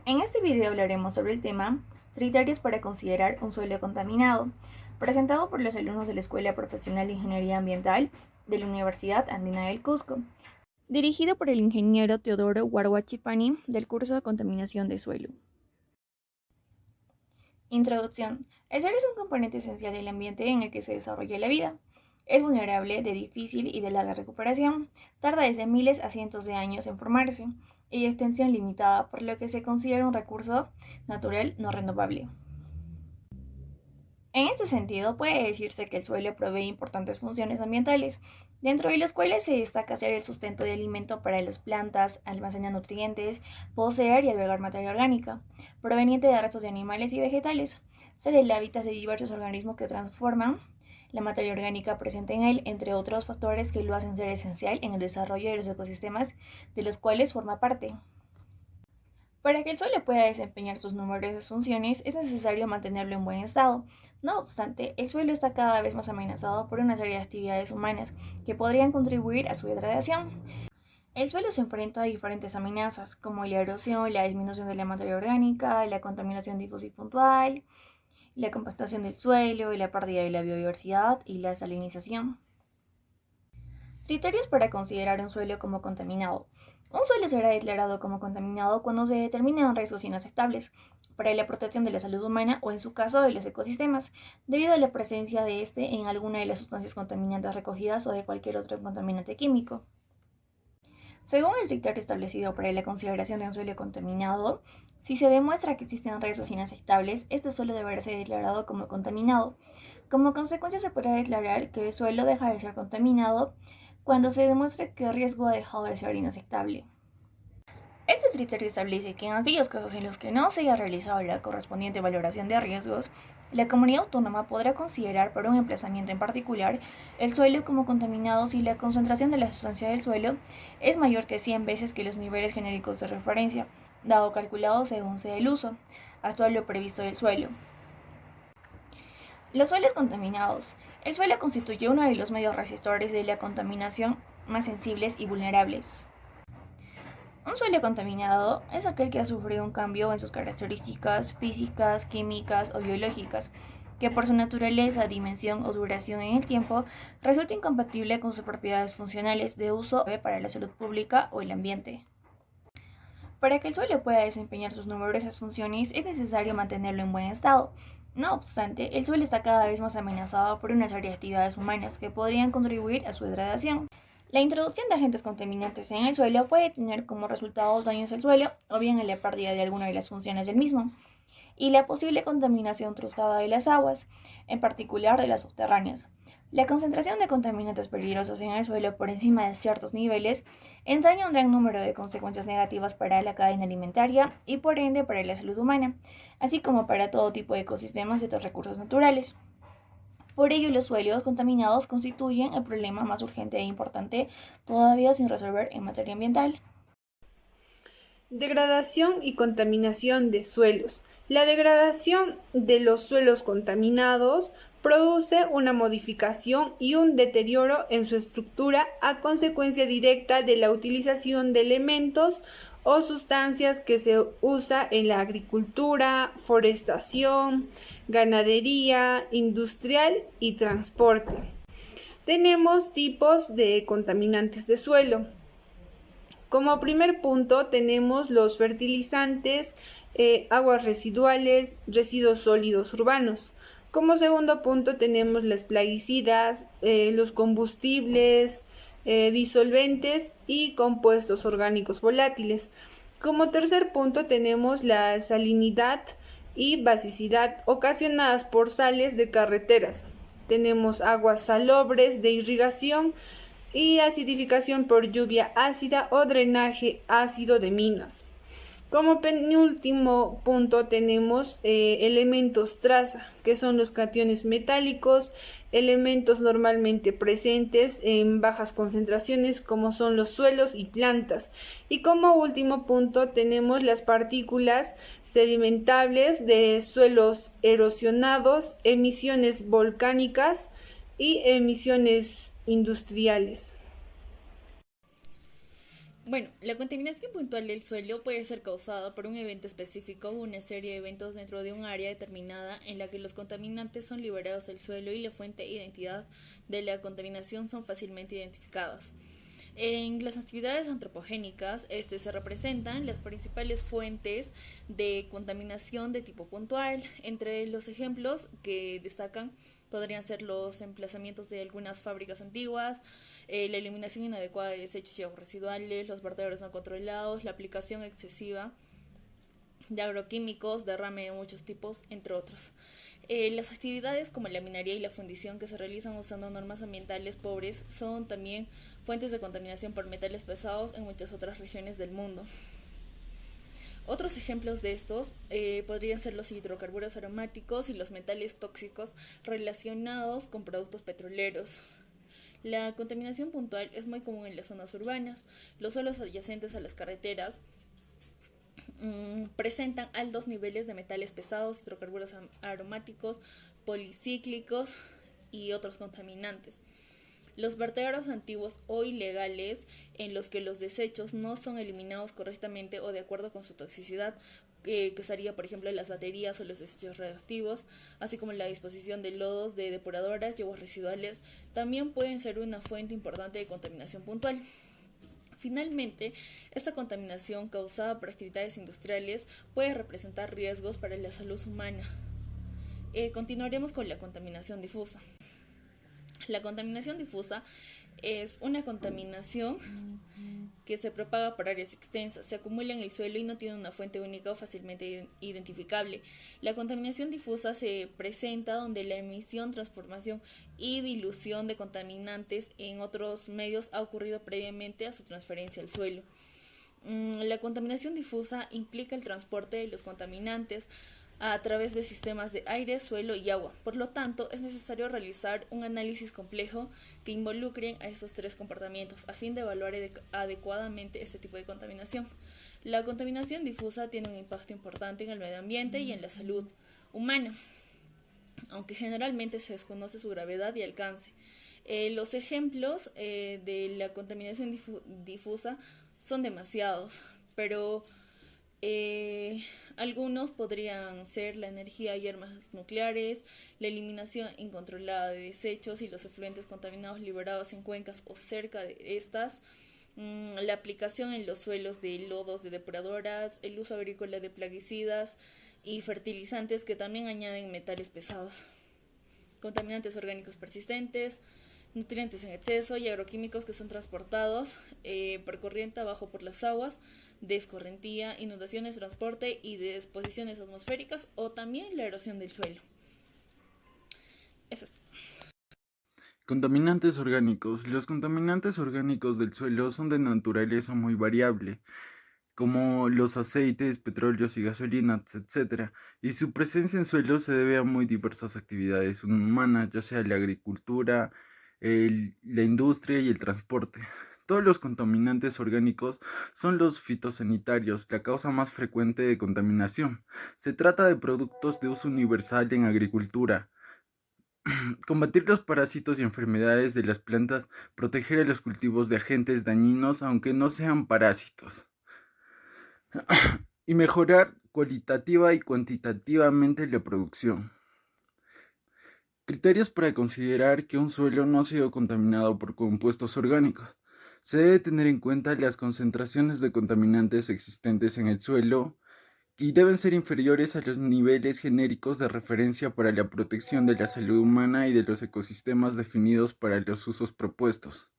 En este video hablaremos sobre el tema criterios para considerar un suelo contaminado, presentado por los alumnos de la Escuela Profesional de Ingeniería Ambiental de la Universidad Andina del Cusco, dirigido por el ingeniero Teodoro Guarguachipani del curso de Contaminación de Suelo. Introducción. El suelo es un componente esencial del ambiente en el que se desarrolla la vida. Es vulnerable, de difícil y de larga recuperación, tarda desde miles a cientos de años en formarse, y de extensión limitada, por lo que se considera un recurso natural no renovable. En este sentido, puede decirse que el suelo provee importantes funciones ambientales, dentro de las cuales se destaca ser el sustento de alimento para las plantas, almacenar nutrientes, poseer y albergar materia orgánica, proveniente de restos de animales y vegetales, ser el hábitat de diversos organismos que transforman la materia orgánica presente en él, entre otros factores que lo hacen ser esencial en el desarrollo de los ecosistemas de los cuales forma parte. Para que el suelo pueda desempeñar sus numerosas funciones, es necesario mantenerlo en buen estado. No obstante, el suelo está cada vez más amenazado por una serie de actividades humanas que podrían contribuir a su degradación. El suelo se enfrenta a diferentes amenazas, como la erosión, la disminución de la materia orgánica, la contaminación difusa y puntual, la compactación del suelo, la pérdida de la biodiversidad y la salinización. Criterios para considerar un suelo como contaminado. Un suelo será declarado como contaminado cuando se determinen riesgos inaceptables para la protección de la salud humana o, en su caso, de los ecosistemas, debido a la presencia de este en alguna de las sustancias contaminantes recogidas o de cualquier otro contaminante químico. Según el criterio establecido para la consideración de un suelo contaminado, si se demuestra que existen riesgos inaceptables, este suelo deberá ser declarado como contaminado. Como consecuencia, se podrá declarar que el suelo deja de ser contaminado cuando se demuestre que el riesgo ha dejado de ser inaceptable. Este criterio establece que en aquellos casos en los que no se haya realizado la correspondiente valoración de riesgos, la comunidad autónoma podrá considerar por un emplazamiento en particular el suelo como contaminado si la concentración de la sustancia del suelo es mayor que 100 veces que los niveles genéricos de referencia, dado calculado según sea el uso actual o previsto del suelo. Los suelos contaminados. El suelo constituye uno de los medios resistores de la contaminación más sensibles y vulnerables. Un suelo contaminado es aquel que ha sufrido un cambio en sus características físicas, químicas o biológicas, que por su naturaleza, dimensión o duración en el tiempo resulta incompatible con sus propiedades funcionales de uso para la salud pública o el ambiente. Para que el suelo pueda desempeñar sus numerosas funciones es necesario mantenerlo en buen estado. No obstante, el suelo está cada vez más amenazado por una serie de actividades humanas que podrían contribuir a su degradación. La introducción de agentes contaminantes en el suelo puede tener como resultado daños al suelo o bien en la pérdida de alguna de las funciones del mismo, y la posible contaminación cruzada de las aguas, en particular de las subterráneas. La concentración de contaminantes peligrosos en el suelo por encima de ciertos niveles entraña un gran número de consecuencias negativas para la cadena alimentaria y por ende para la salud humana, así como para todo tipo de ecosistemas y otros recursos naturales. Por ello, los suelos contaminados constituyen el problema más urgente e importante todavía sin resolver en materia ambiental. Degradación y contaminación de suelos. La degradación de los suelos contaminados produce una modificación y un deterioro en su estructura a consecuencia directa de la utilización de elementos o sustancias que se usa en la agricultura, forestación, ganadería, industrial y transporte. Tenemos tipos de contaminantes de suelo. Como primer punto tenemos los fertilizantes, aguas residuales, residuos sólidos urbanos. Como segundo punto tenemos las plaguicidas, los combustibles, disolventes y compuestos orgánicos volátiles. Como tercer punto tenemos la salinidad y basicidad ocasionadas por sales de carreteras. Tenemos aguas salobres de irrigación y acidificación por lluvia ácida o drenaje ácido de minas. Como penúltimo punto tenemos elementos traza, que son los cationes metálicos, elementos normalmente presentes en bajas concentraciones como son los suelos y plantas. Y como último punto tenemos las partículas sedimentables de suelos erosionados, emisiones volcánicas y emisiones industriales. Bueno, la contaminación puntual del suelo puede ser causada por un evento específico o una serie de eventos dentro de un área determinada en la que los contaminantes son liberados del suelo y la fuente e identidad de la contaminación son fácilmente identificadas. En las actividades antropogénicas se representan las principales fuentes de contaminación de tipo puntual. Entre los ejemplos que destacan podrían ser los emplazamientos de algunas fábricas antiguas, la eliminación inadecuada de desechos y aguas residuales, los vertederos no controlados, la aplicación excesiva de agroquímicos, derrame de muchos tipos, entre otros. Las actividades como la minería y la fundición que se realizan usando normas ambientales pobres son también fuentes de contaminación por metales pesados en muchas otras regiones del mundo. Otros ejemplos de estos podrían ser los hidrocarburos aromáticos y los metales tóxicos relacionados con productos petroleros. La contaminación puntual es muy común en las zonas urbanas. Los suelos adyacentes a las carreteras presentan altos niveles de metales pesados, hidrocarburos aromáticos, policíclicos y otros contaminantes. Los vertederos antiguos o ilegales en los que los desechos no son eliminados correctamente o de acuerdo con su toxicidad, que sería por ejemplo las baterías o los desechos radioactivos, así como la disposición de lodos de depuradoras y aguas residuales, también pueden ser una fuente importante de contaminación puntual. Finalmente, esta contaminación causada por actividades industriales puede representar riesgos para la salud humana. Continuaremos con la contaminación difusa. La contaminación difusa es una contaminación que se propaga por áreas extensas, se acumula en el suelo y no tiene una fuente única o fácilmente identificable. La contaminación difusa se presenta donde la emisión, transformación y dilución de contaminantes en otros medios ha ocurrido previamente a su transferencia al suelo. La contaminación difusa implica el transporte de los contaminantes a través de sistemas de aire, suelo y agua. Por lo tanto, es necesario realizar un análisis complejo que involucre a estos tres comportamientos a fin de evaluar adecuadamente este tipo de contaminación. La contaminación difusa tiene un impacto importante en el medio ambiente y en la salud humana, aunque generalmente se desconoce su gravedad y alcance. Los ejemplos de la contaminación difusa son demasiados, pero algunos podrían ser la energía y armas nucleares, la eliminación incontrolada de desechos y los efluentes contaminados liberados en cuencas o cerca de estas, la aplicación en los suelos de lodos de depuradoras, el uso agrícola de plaguicidas y fertilizantes que también añaden metales pesados, contaminantes orgánicos persistentes, nutrientes en exceso y agroquímicos que son transportados por corriente abajo por las aguas, de escorrentía, inundaciones, transporte y de exposiciones atmosféricas o también la erosión del suelo. Eso es. Contaminantes orgánicos. Los contaminantes orgánicos del suelo son de naturaleza muy variable, como los aceites, petróleos y gasolinas, etc. Y su presencia en suelo se debe a muy diversas actividades humanas, ya sea la agricultura, la industria y el transporte. Todos los contaminantes orgánicos son los fitosanitarios, la causa más frecuente de contaminación. Se trata de productos de uso universal en agricultura. Combatir los parásitos y enfermedades de las plantas, proteger a los cultivos de agentes dañinos aunque no sean parásitos, y mejorar cualitativa y cuantitativamente la producción. Criterios para considerar que un suelo no ha sido contaminado por compuestos orgánicos. Se debe tener en cuenta las concentraciones de contaminantes existentes en el suelo y deben ser inferiores a los niveles genéricos de referencia para la protección de la salud humana y de los ecosistemas definidos para los usos propuestos.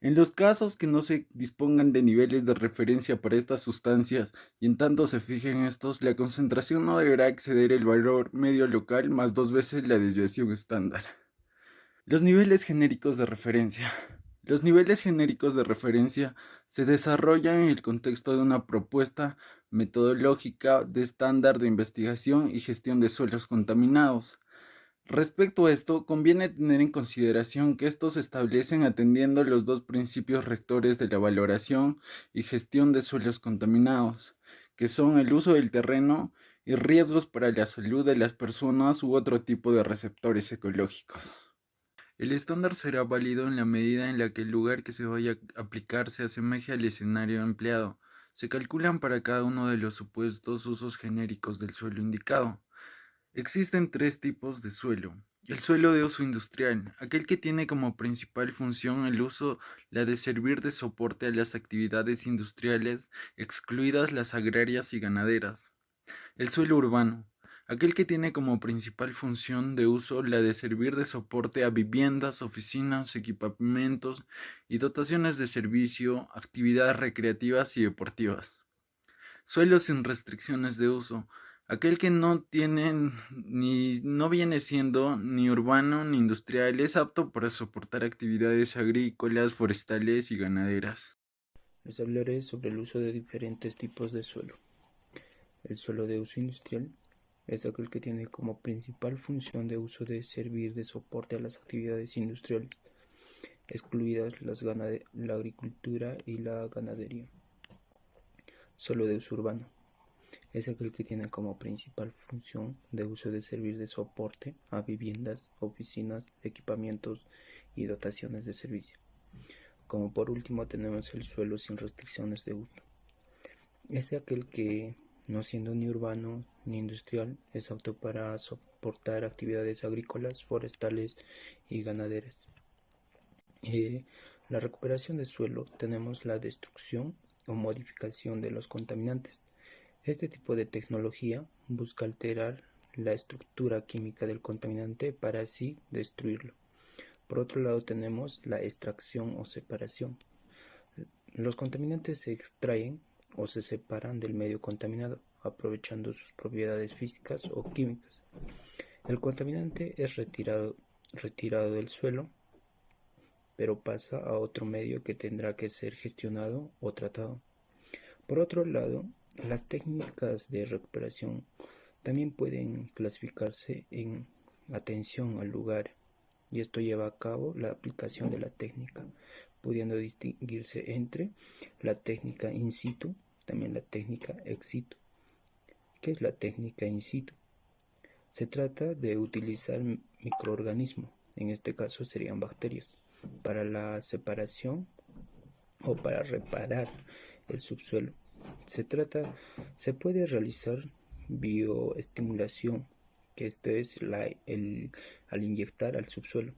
En los casos que no se dispongan de niveles de referencia para estas sustancias y en tanto se fijen estos, la concentración no deberá exceder el valor medio local más 2 veces la desviación estándar. Los niveles genéricos de referencia. Los niveles genéricos de referencia se desarrollan en el contexto de una propuesta metodológica de estándar de investigación y gestión de suelos contaminados. Respecto a esto, conviene tener en consideración que estos se establecen atendiendo los dos principios rectores de la valoración y gestión de suelos contaminados, que son el uso del terreno y riesgos para la salud de las personas u otro tipo de receptores ecológicos. El estándar será válido en la medida en la que el lugar que se vaya a aplicar se asemeje al escenario empleado. Se calculan para cada uno de los supuestos usos genéricos del suelo indicado. Existen tres tipos de suelo. El suelo de uso industrial, aquel que tiene como principal función el uso, la de servir de soporte a las actividades industriales, excluidas las agrarias y ganaderas. El suelo urbano, aquel que tiene como principal función de uso la de servir de soporte a viviendas, oficinas, equipamientos y dotaciones de servicio, actividades recreativas y deportivas. Suelo sin restricciones de uso, aquel que no viene siendo ni urbano ni industrial, es apto para soportar actividades agrícolas, forestales y ganaderas. Les hablaré sobre el uso de diferentes tipos de suelo. El suelo de uso industrial es aquel que tiene como principal función de uso de servir de soporte a las actividades industriales, excluidas la agricultura y la ganadería. Suelo de uso urbano es aquel que tiene como principal función de uso de servir de soporte a viviendas, oficinas, equipamientos y dotaciones de servicio. Como por último tenemos el suelo sin restricciones de uso. Es aquel que, no siendo ni urbano ni industrial, es apto para soportar actividades agrícolas, forestales y ganaderas. La recuperación de suelo tenemos la destrucción o modificación de los contaminantes. Este tipo de tecnología busca alterar la estructura química del contaminante para así destruirlo. Por otro lado tenemos la extracción o separación. Los contaminantes se extraen o se separan del medio contaminado, aprovechando sus propiedades físicas o químicas. El contaminante es retirado del suelo, pero pasa a otro medio que tendrá que ser gestionado o tratado. Por otro lado, las técnicas de recuperación también pueden clasificarse en atención al lugar, y esto lleva a cabo la aplicación de la técnica, pudiendo distinguirse entre la técnica in situ, también la técnica ex situ. ¿Qué es la técnica in situ? Se trata de utilizar microorganismos, en este caso serían bacterias, para la separación o para reparar el subsuelo. Se puede realizar bioestimulación, que esto es al inyectar al subsuelo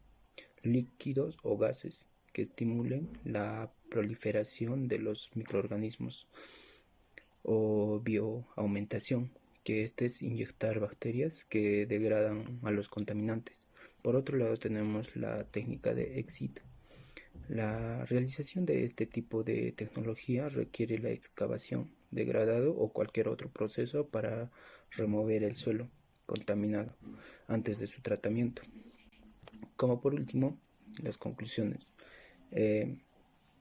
líquidos o gases que estimulen la proliferación de los microorganismos, o bioaumentación, que este es inyectar bacterias que degradan a los contaminantes. Por otro lado tenemos la técnica de ex situ. La realización de este tipo de tecnología requiere la excavación, degradado o cualquier otro proceso para remover el suelo contaminado antes de su tratamiento. Como por último, las conclusiones.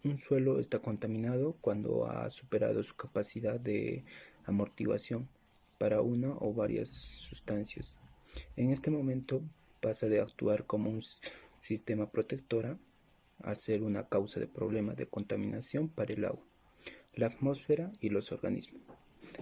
Un suelo está contaminado cuando ha superado su capacidad de amortiguación para una o varias sustancias. En este momento pasa de actuar como un sistema protector a ser una causa de problemas de contaminación para el agua, la atmósfera y los organismos.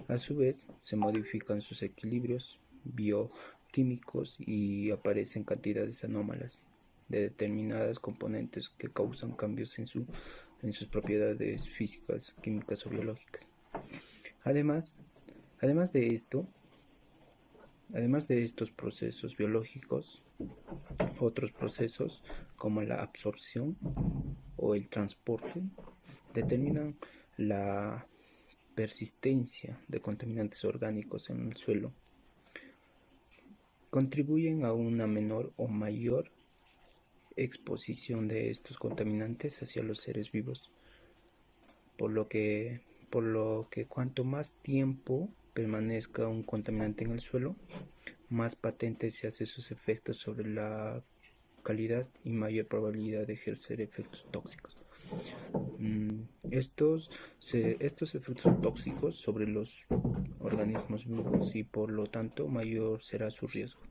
A su vez, se modifican sus equilibrios bioquímicos y aparecen cantidades anómalas de determinadas componentes que causan cambios en sus propiedades físicas, químicas o biológicas. Además de estos procesos biológicos, otros procesos como la absorción o el transporte determinan la persistencia de contaminantes orgánicos en el suelo. Contribuyen a una menor o mayor exposición de estos contaminantes hacia los seres vivos, por lo que cuanto más tiempo permanezca un contaminante en el suelo, más patente se hace sus efectos sobre la calidad y mayor probabilidad de ejercer efectos tóxicos. Estos efectos tóxicos sobre los organismos vivos, y por lo tanto mayor será su riesgo.